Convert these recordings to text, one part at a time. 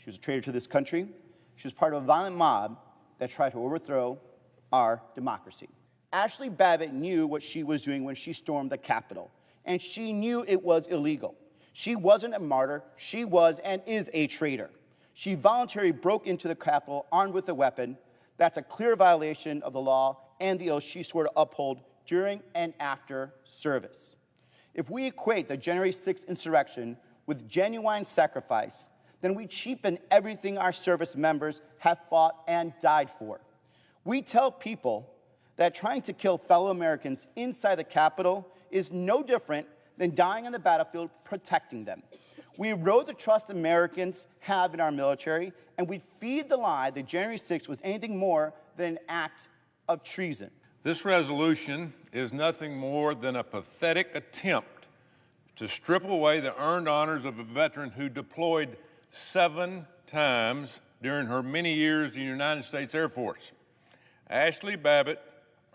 She was a traitor to this country. She was part of a violent mob that tried to overthrow our democracy. Ashli Babbitt knew what she was doing when she stormed the Capitol, and she knew it was illegal. She wasn't a martyr. She was and is a traitor. She voluntarily broke into the Capitol armed with a weapon. That's a clear violation of the law and the oath she swore to uphold during and after service. If we equate the January 6th insurrection with genuine sacrifice, then we cheapen everything our service members have fought and died for. We tell people that trying to kill fellow Americans inside the Capitol is no different than dying on the battlefield protecting them. We erode the trust Americans have in our military, and we feed the lie that January 6th was anything more than an act of treason. This resolution is nothing more than a pathetic attempt to strip away the earned honors of a veteran who deployed 7 times during her many years in the United States Air Force. Ashli Babbitt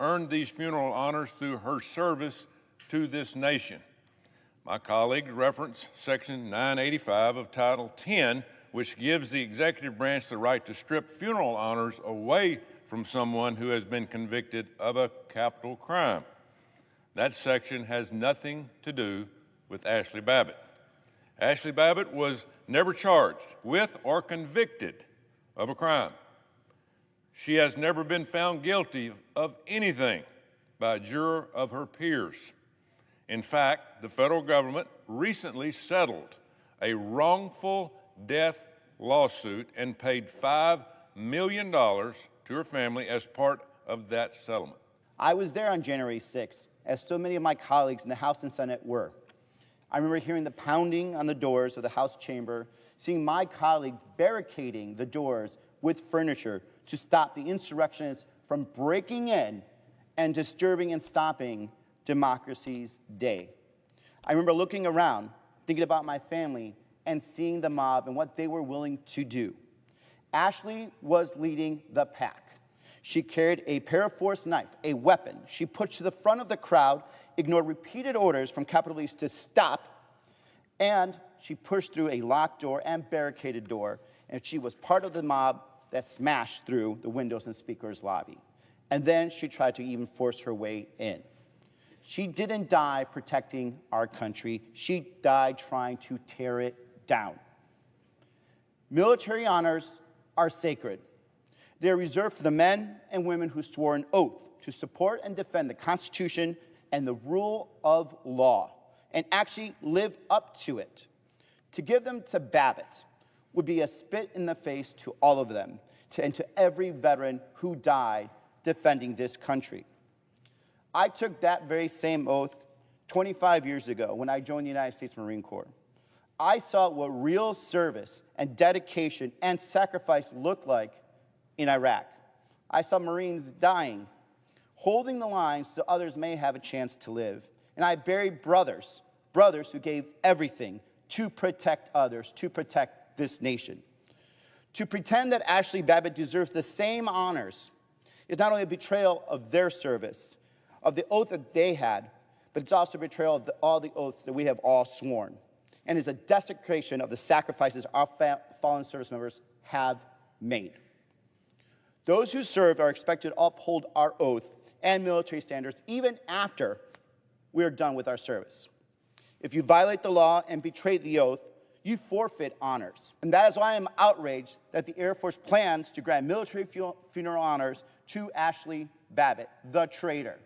earned these funeral honors through her service to this nation. My colleagues reference Section 985 of Title 10, which gives the executive branch the right to strip funeral honors away from someone who has been convicted of a capital crime. That section has nothing to do with Ashli Babbitt. Ashli Babbitt was never charged with or convicted of a crime. She has never been found guilty of anything by a juror of her peers. In fact, the federal government recently settled a wrongful death lawsuit and paid $5 million to her family as part of that settlement. I was there on January 6th, as so many of my colleagues in the House and Senate were. I remember hearing the pounding on the doors of the House chamber, seeing my colleagues barricading the doors with furniture to stop the insurrectionists from breaking in and disturbing and stopping democracy's day. I remember looking around, thinking about my family, and seeing the mob and what they were willing to do. Ashli was leading the pack. She carried a paraforce knife, a weapon. She pushed to the front of the crowd, ignored repeated orders from Capitol Police to stop, and she pushed through a locked door and barricaded door, and she was part of the mob that smashed through the windows in Speaker's lobby. And then she tried to even force her way in. She didn't die protecting our country. She died trying to tear it down. Military honors are sacred. They are reserved for the men and women who swore an oath to support and defend the Constitution and the rule of law, and actually live up to it. To give them to Babbitt would be a spit in the face to all of them, and to every veteran who died defending this country. I took that very same oath 25 years ago when I joined the United States Marine Corps. I saw what real service and dedication and sacrifice looked like in Iraq. I saw Marines dying, holding the line so others may have a chance to live. And I buried brothers who gave everything to protect others, to protect this nation. To pretend that Ashli Babbitt deserves the same honors is not only a betrayal of their service, of the oath that they had, but it's also a betrayal of all the oaths that we have all sworn, and is a desecration of the sacrifices our fallen service members have made. Those who served are expected to uphold our oath and military standards even after we are done with our service. If you violate the law and betray the oath, you forfeit honors. And that is why I am outraged that the Air Force plans to grant military funeral honors to Ashli Babbitt, the traitor.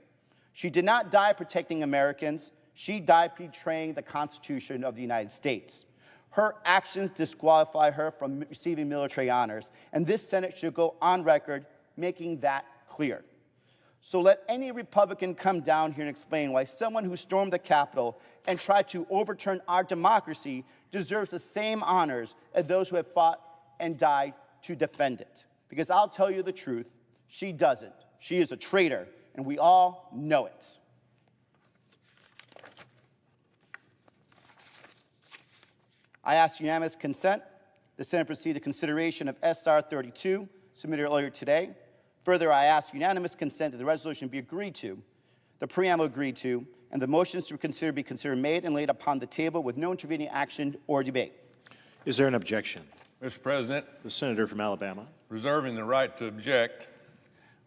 She did not die protecting Americans. She died betraying the Constitution of the United States. Her actions disqualify her from receiving military honors, and this Senate should go on record making that clear. So let any Republican come down here and explain why someone who stormed the Capitol and tried to overturn our democracy deserves the same honors as those who have fought and died to defend it. Because I'll tell you the truth, she doesn't. She is a traitor, and we all know it. I ask unanimous consent. The Senate proceed to consideration of S.R. 32, submitted earlier today. Further, I ask unanimous consent that the resolution be agreed to, the preamble agreed to, and the motions to consider be considered made and laid upon the table with no intervening action or debate. Is there an objection? Mr. President, The senator from Alabama. reserving the right to object,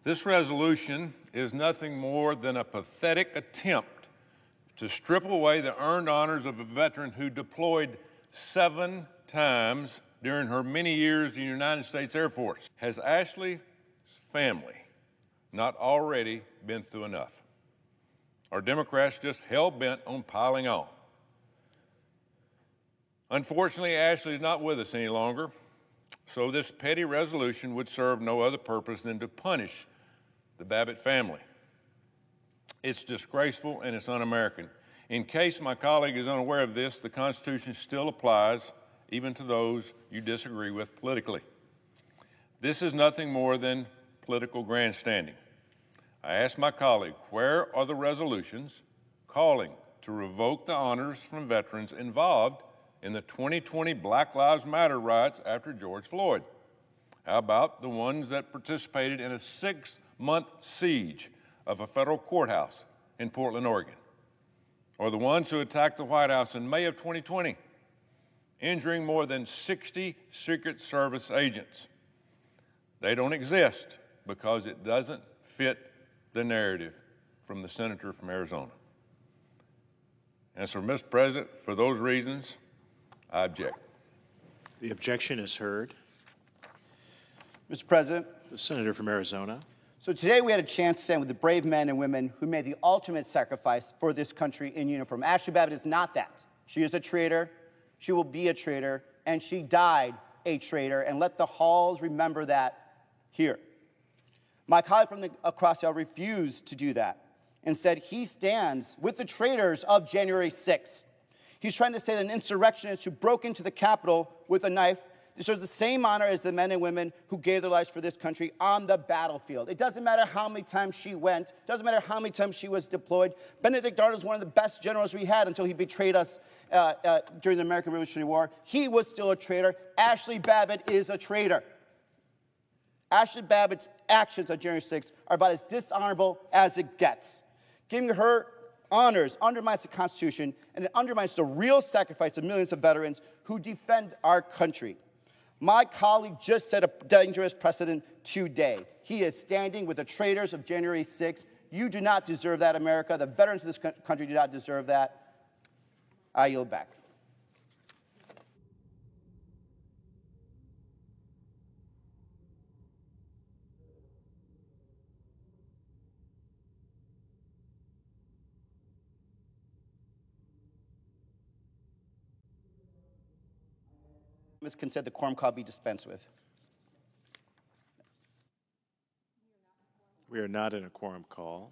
this resolution is nothing more than a pathetic attempt to strip away the earned honors of a veteran who deployed 7 times during her many years in the United States Air Force. Has Ashli's family not already been through enough? Are Democrats just hell-bent on piling on? Unfortunately, Ashli is not with us any longer, so this petty resolution would serve no other purpose than to punish the Babbitt family. It's disgraceful and it's un-American. In case my colleague is unaware of this, the Constitution still applies even to those you disagree with politically. This is nothing more than political grandstanding. I ask my colleague, where are the resolutions calling to revoke the honors from veterans involved in the 2020 Black Lives Matter riots after George Floyd? How about the ones that participated in a 6-month siege of a federal courthouse in Portland, Oregon? Or the ones who attacked the White House in May of 2020, injuring more than 60 Secret Service agents? They don't exist because it doesn't fit the narrative from the senator from Arizona. And so, Mr. President, for those reasons, I object. The objection is heard. Mr. President, The senator from Arizona. so today we had a chance to stand with the brave men and women who made the ultimate sacrifice for this country in uniform. Ashli Babbitt is not that. She is a traitor, she will be a traitor, and she died a traitor, and let the halls remember that here. My colleague from across the aisle refused to do that. Instead, he stands with the traitors of January 6th. He's trying to say that an insurrectionist who broke into the Capitol with a knife deserves the same honor as the men and women who gave their lives for this country on the battlefield. It doesn't matter how many times she went, doesn't matter how many times she was deployed. Benedict Arnold was one of the best generals we had until he betrayed us during the American Revolutionary War. He was still a traitor. Ashli Babbitt is a traitor. Ashli Babbitt's actions on January 6th are about as dishonorable as it gets. Giving her honors undermines the Constitution, and it undermines the real sacrifice of millions of veterans who defend our country. My colleague just set a dangerous precedent today. He is standing with the traitors of January 6th. You do not deserve that, America. The veterans of this country do not deserve that. I yield back. Ms. Consent, the quorum call be dispensed with. We are not in a quorum call.